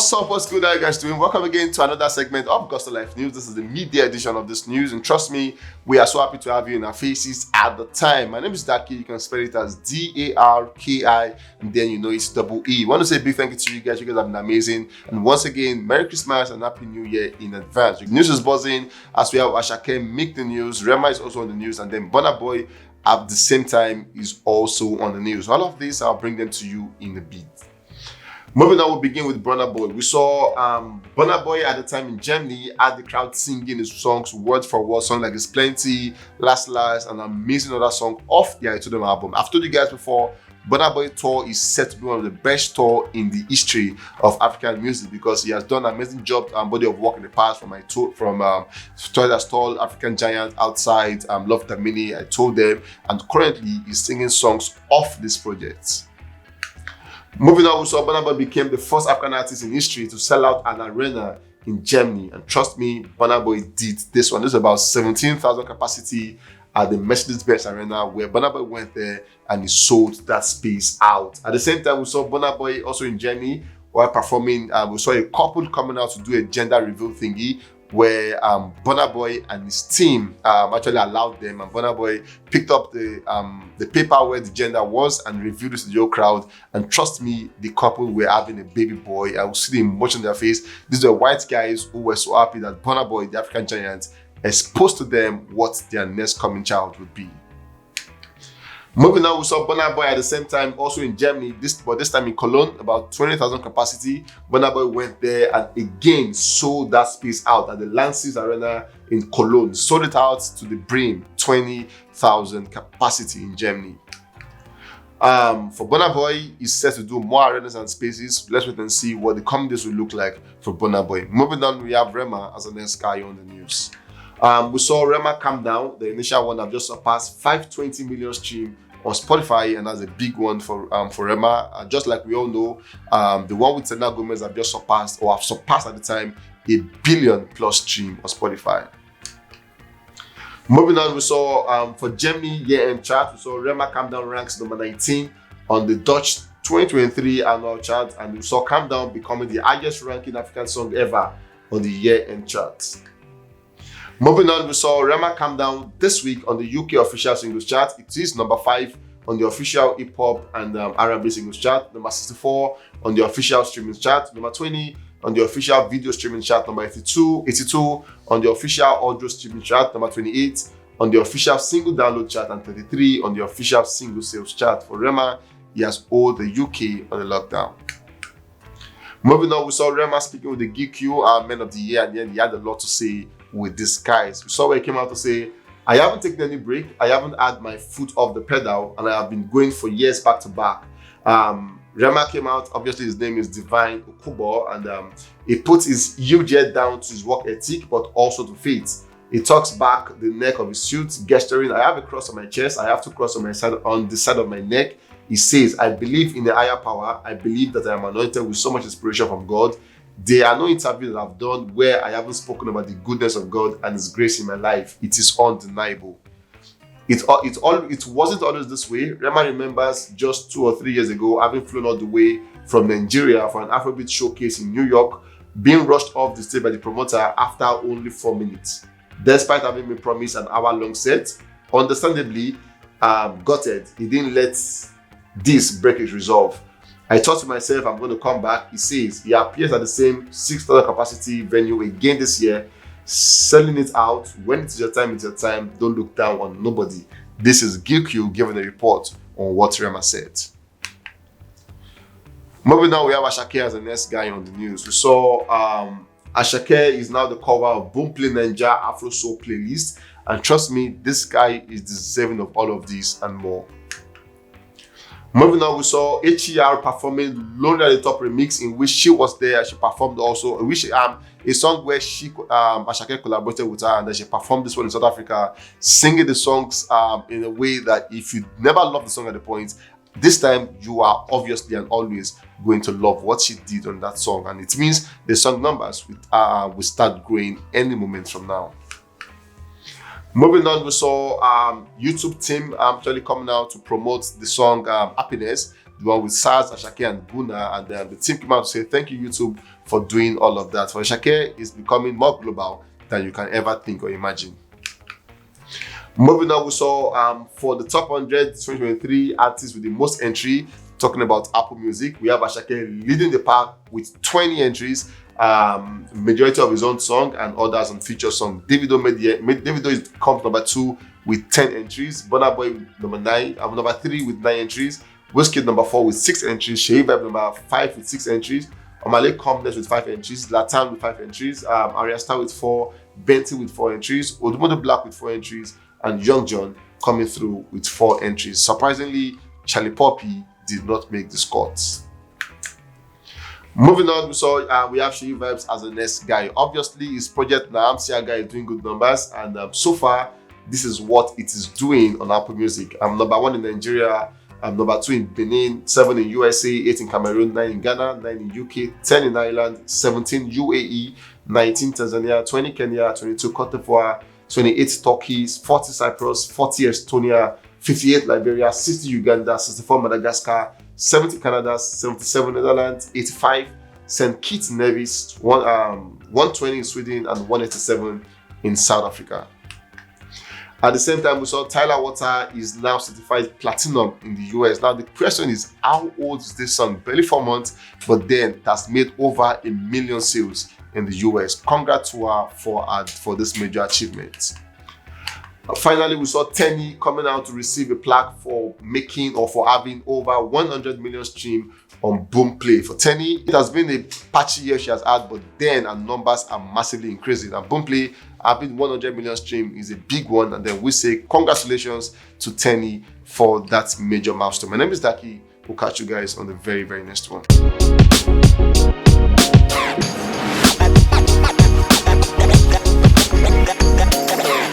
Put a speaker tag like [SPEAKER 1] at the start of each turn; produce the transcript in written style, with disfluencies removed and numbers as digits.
[SPEAKER 1] What's up? What's good? How you guys doing? Welcome again to another segment of Gospel Life News. This is the media edition of this news, and trust me, we are so happy to have you in our faces at the time. My name is Daki. You can spell it as Darki, and then you know it's double E. I want to say a big thank you to you guys. You guys have been amazing, and once again, Merry Christmas and Happy New Year in advance. The news is buzzing as we have Asake make the news. Rema is also on the news, and then Burna Boy at the same time is also on the news. All of this, I'll bring them to you in a bit. Moving on, we'll begin with Burna Boy. We saw Burna Boy at the time in Germany had the crowd singing his songs word for word, songs like It's Plenty, Last, and amazing other song off the I Told Them album. I've told you guys before, Burna Boy tour is set to be one of the best tour in the history of African music because he has done an amazing job and body of work in the past from Tyla Stall, African Giant, Outside, Love Tamini, I Told Them, and currently he's singing songs off this project. Moving on, we saw Burna Boy became the first African artist in history to sell out an arena in Germany. And trust me, Burna Boy did this one. This is about 17,000 capacity at the Mercedes-Benz Arena where Burna Boy went there and he sold that space out. At the same time, we saw Burna Boy also in Germany while performing. We saw a couple coming out to do a gender reveal thingy where Burna Boy and his team actually allowed them, and Burna Boy picked up the paper where the gender was and revealed it to the whole crowd. And trust me, the couple were having a baby boy. I was see the emotion on their face. These were white guys who were so happy that Burna Boy, the African giant, exposed to them what their next coming child would be. Moving on, we saw Burna Boy at the same time also in Germany, but this time in Cologne, about 20,000 capacity. Burna Boy went there and again sold that space out at the Lanxess Arena in Cologne. Sold it out to the brim, 20,000 capacity in Germany. For Burna Boy, he's set to do more arenas and spaces. Let's wait and see what the coming days will look like for Burna Boy. Moving on, we have Rema as the next guy on the news. We saw Rema Calm Down. The initial one have just surpassed 520 million stream on Spotify, and that's a big one for Rema. Just like we all know, the one with Selena Gomez have just surpassed at the time 1 billion plus stream on Spotify. Moving on, we saw for Germany year-end chart, we saw Rema Calm Down ranks number 19 on the Dutch 2023 annual chart, and we saw Calm Down becoming the highest ranking African song ever on the year-end chart. Moving on, we saw Rema Calm Down this week on the UK official singles chart. It is number 5 on the official hip hop and R&B singles chart, number 64 on the official streaming chart, number 20 on the official video streaming chart, number 82 on the official audio streaming chart, number 28 on the official single download chart, and 33 on the official single sales chart. For Rema, he has owed the UK on the lockdown. Moving on, we saw Rema speaking with the GQ Men of the Year, and then he had a lot to say with these guys. We saw where he came out to say, I haven't taken any break, I haven't had my foot off the pedal, and I have been going for years back to back. Rema came out, obviously his name is Divine Okubo, and he puts his huge head down to his work ethic, but also to faith. He talks back the neck of his suit, gesturing, I have a cross on my chest, I have two crosses on the side of my neck. He says, I believe in the higher power, I believe that I am anointed with so much inspiration from God. There are no interviews that I've done where I haven't spoken about the goodness of God and His grace in my life. It is undeniable. It wasn't always this way. Rema remembers just 2 or 3 years ago having flown all the way from Nigeria for an Afrobeat showcase in New York, being rushed off the stage by the promoter after only 4 minutes. Despite having been promised an hour-long set, understandably, gutted, he didn't let this break his resolve. I thought to myself, I'm going to come back. He says he appears at the same 6,000 capacity venue again this year, selling it out. When it is your time, it's your time. Don't look down on nobody. This is GQ giving a report on what Rema said. Moving on, we have Asake as the next guy on the news. We saw Asake is now the cover of Boomplay Ninja Afro Soul playlist. And trust me, this guy is deserving of all of this and more. Moving on, we saw HER performing Lonely at the Top remix, in which she was there. She performed also, which a song where Asake collaborated with her, and then she performed this one in South Africa, singing the songs in a way that if you never loved the song at the point, this time you are obviously and always going to love what she did on that song, and it means the song numbers will start growing any moment from now. Moving on, we saw YouTube team actually coming out to promote the song Happiness. the one with SARS, Asake, and Burna, and then the team came out to say thank you YouTube for doing all of that. For Asake, is becoming more global than you can ever think or imagine. Moving on, we saw for the top 100 2023 artists with the most entry, talking about Apple Music, we have Asake leading the pack with 20 entries, majority of his own song and others on feature song. Davido comes number 2 with 10 entries, Burna Boy number 3 with 9 entries, Wizkid number 4 with 6 entries, Sheyi Vibe number 5 with 6 entries, Omale comes next with 5 entries, Latan with 5 entries, Arya Star with 4, Benty with 4 entries, Odumodu Black with 4 entries, and Young John coming through with 4 entries. Surprisingly, Charlie Poppy did not make the squads. Moving on, we have Sheyi Vibes as the next guy. Obviously, his project Naam Siaga is doing good numbers, and so far, this is what it is doing on Apple Music. I'm number 1 in Nigeria, I'm number 2 in Benin, 7 in USA, 8 in Cameroon, 9 in Ghana, 9 in UK, 10 in Ireland, 17 UAE, 19 Tanzania, 20 Kenya, 22 Cote d'Ivoire, 28 Turkey, 40 Cyprus, 40 Estonia, 58 Liberia, 60 Uganda, 64 Madagascar, 70 Canada, 77 Netherlands, 85 St. Kitts and Nevis, 120 in Sweden, and 187 in South Africa. At the same time, we saw Tyla Water is now certified platinum in the US. Now, the question is, how old is this song? Barely 4 months, but then it has made over 1 million sales in the US. Congrats to her for this major achievement. Finally, we saw Teni coming out to receive a plaque for making or for having over 100 million stream on Boomplay. For Teni, it has been a patchy year she has had, but then her numbers are massively increasing. And Boomplay having 100 million stream is a big one. And then we say congratulations to Teni for that major milestone. My name is Daki. We'll catch you guys on the very, very next one.